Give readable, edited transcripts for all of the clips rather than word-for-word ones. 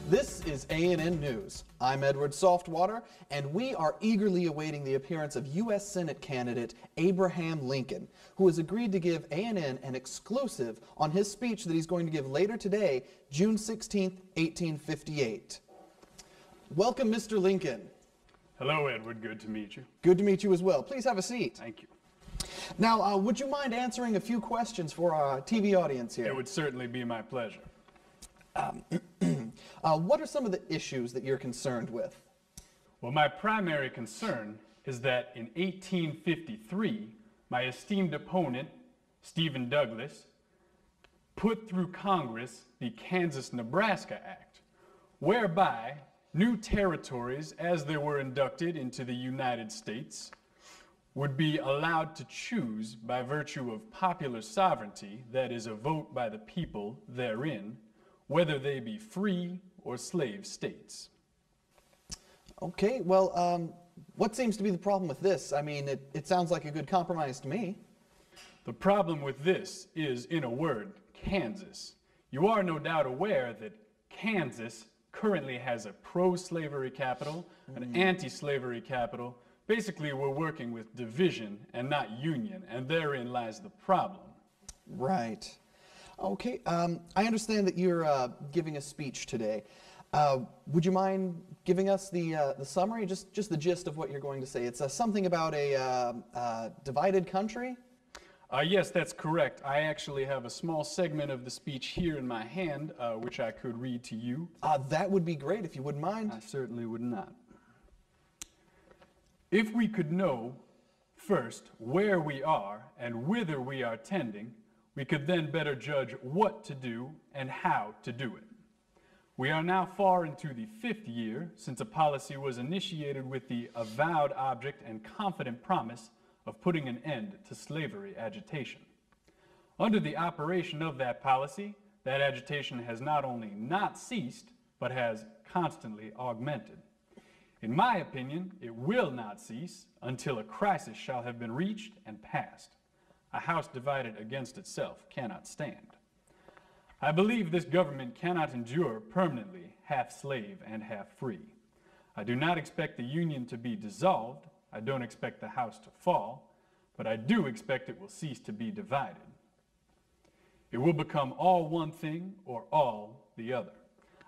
This is A&N News. I'm Edward Softwater, and we are eagerly awaiting the appearance of U.S. Senate candidate Abraham Lincoln, who has agreed to give A&N an exclusive on his speech that he's going to give later today, June 16, 1858. Welcome, Mr. Lincoln. Hello, Edward. Good to meet you. Good to meet you as well. Please have a seat. Thank you. Now, would you mind answering a few questions for our TV audience here? It would certainly be my pleasure. What are some of the issues that you're concerned with? Well, my primary concern is that in 1853, my esteemed opponent, Stephen Douglas, put through Congress the Kansas-Nebraska Act, whereby new territories, as they were inducted into the United States, would be allowed to choose by virtue of popular sovereignty, that is, a vote by the people therein, whether they be free or slave states. Okay, well, what seems to be the problem with this? I mean, it sounds like a good compromise to me. The problem with this is, in a word, Kansas. You are no doubt aware that Kansas currently has a pro-slavery capital, an anti-slavery capital. Basically, we're working with division and not union, and therein lies the problem. Right. Okay, I understand that you're giving a speech today. Would you mind giving us the summary, just the gist of what you're going to say? It's something about a divided country? Yes, that's correct. I actually have a small segment of the speech here in my hand, which I could read to you. That would be great, if you wouldn't mind. I certainly would not. If we could know, first, where we are and whither we are tending, we could then better judge what to do and how to do it. We are now far into the 5th year since a policy was initiated with the avowed object and confident promise of putting an end to slavery agitation. Under the operation of that policy, that agitation has not only not ceased, but has constantly augmented. In my opinion, it will not cease until a crisis shall have been reached and passed. A house divided against itself cannot stand. I believe this government cannot endure permanently half slave and half free. I do not expect the Union to be dissolved. I don't expect the house to fall, but I do expect it will cease to be divided. It will become all one thing or all the other.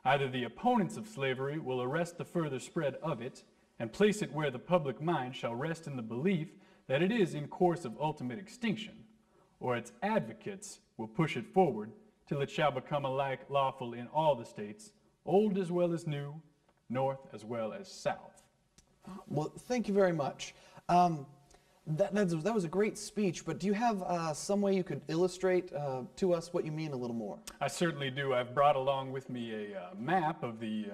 Either the opponents of slavery will arrest the further spread of it and place it where the public mind shall rest in the belief that it is in course of ultimate extinction, or its advocates will push it forward till it shall become alike lawful in all the states, old as well as new, north as well as south. Well, thank you very much. That was a great speech, but do you have some way you could illustrate to us what you mean a little more? I certainly do. I've brought along with me a map of the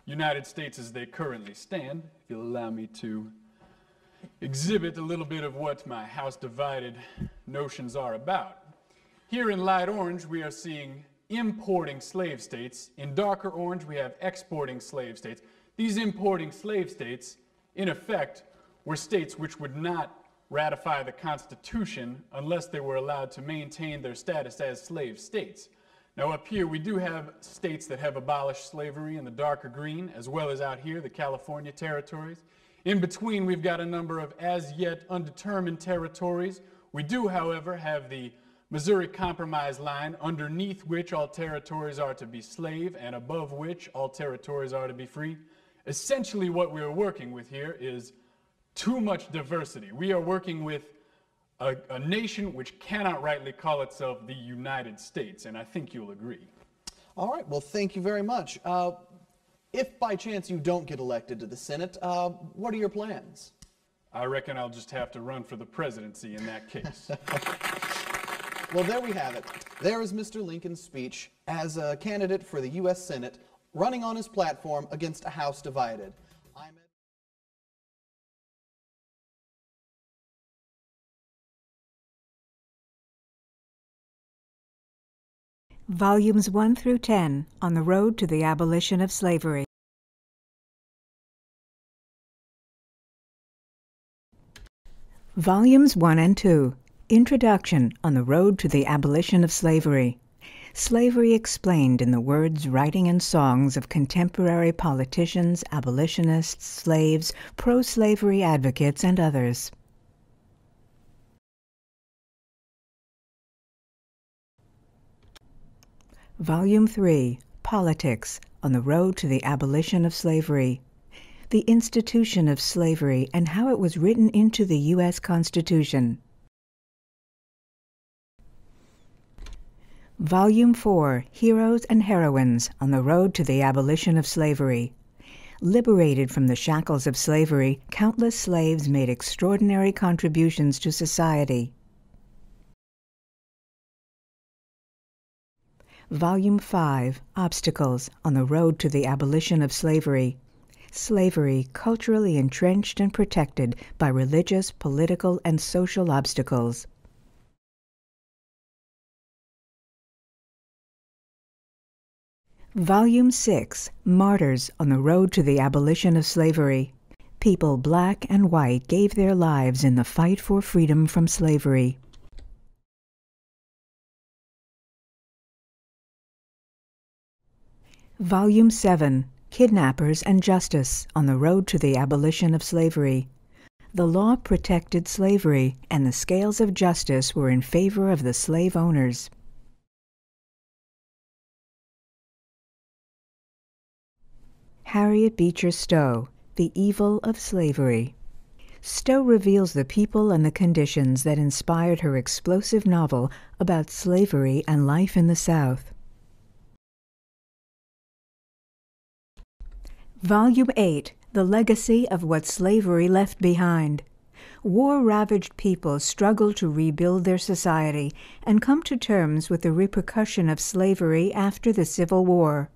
United States as they currently stand. If you'll allow me to exhibit a little bit of what my house divided notions are about. Here in light orange, we are seeing importing slave states. In darker orange, we have exporting slave states. These importing slave states, in effect, were states which would not ratify the Constitution unless they were allowed to maintain their status as slave states. Now up here, we do have states that have abolished slavery in the darker green, as well as out here, the California territories. In between, we've got a number of as yet undetermined territories. We do, however, have the Missouri Compromise line, underneath which all territories are to be slave and above which all territories are to be free. Essentially, what we're working with here is too much diversity. We are working with a nation which cannot rightly call itself the United States, and I think you'll agree. All right, well, thank you very much. If by chance you don't get elected to the Senate, what are your plans? I reckon I'll just have to run for the presidency in that case. Well, there we have it. There is Mr. Lincoln's speech as a candidate for the U.S. Senate, running on his platform against a house divided. Volumes 1 through 10 on the road to the abolition of slavery. Volumes 1 and 2, Introduction on the Road to the Abolition of Slavery. Slavery explained in the words, writing, and songs of contemporary politicians, abolitionists, slaves, pro-slavery advocates, and others. Volume 3, Politics, on the Road to the Abolition of Slavery. The Institution of Slavery and How It Was Written into the U.S. Constitution. Volume 4, Heroes and Heroines, on the Road to the Abolition of Slavery. Liberated from the shackles of slavery, countless slaves made extraordinary contributions to society. Volume 5, Obstacles, on the Road to the Abolition of Slavery. Slavery, culturally entrenched and protected by religious, political, and social obstacles. Volume 6, Martyrs on the Road to the Abolition of Slavery. People black and white gave their lives in the fight for freedom from slavery. Volume 7, Kidnappers and Justice on the Road to the Abolition of Slavery. The law protected slavery, and the scales of justice were in favor of the slave owners. Harriet Beecher Stowe, The Evil of Slavery. Stowe reveals the people and the conditions that inspired her explosive novel about slavery and life in the South. Volume 8, The Legacy of What Slavery Left Behind. War-ravaged people struggle to rebuild their society and come to terms with the repercussion of slavery after the Civil War.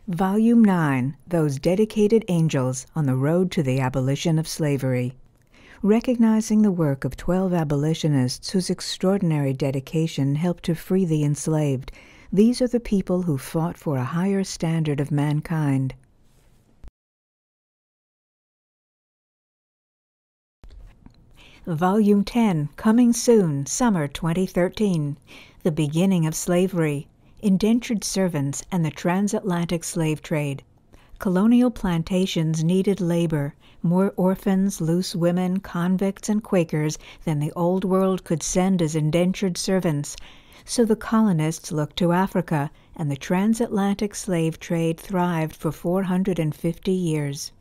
Volume 9, Those Dedicated Angels on the Road to the Abolition of Slavery. Recognizing the work of 12 abolitionists whose extraordinary dedication helped to free the enslaved, these are the people who fought for a higher standard of mankind. Volume 10, coming soon, summer 2013. The Beginning of Slavery. Indentured servants and the transatlantic slave trade. Colonial plantations needed labor, more orphans, loose women, convicts, and Quakers than the Old World could send as indentured servants. So the colonists looked to Africa, and the transatlantic slave trade thrived for 450 years.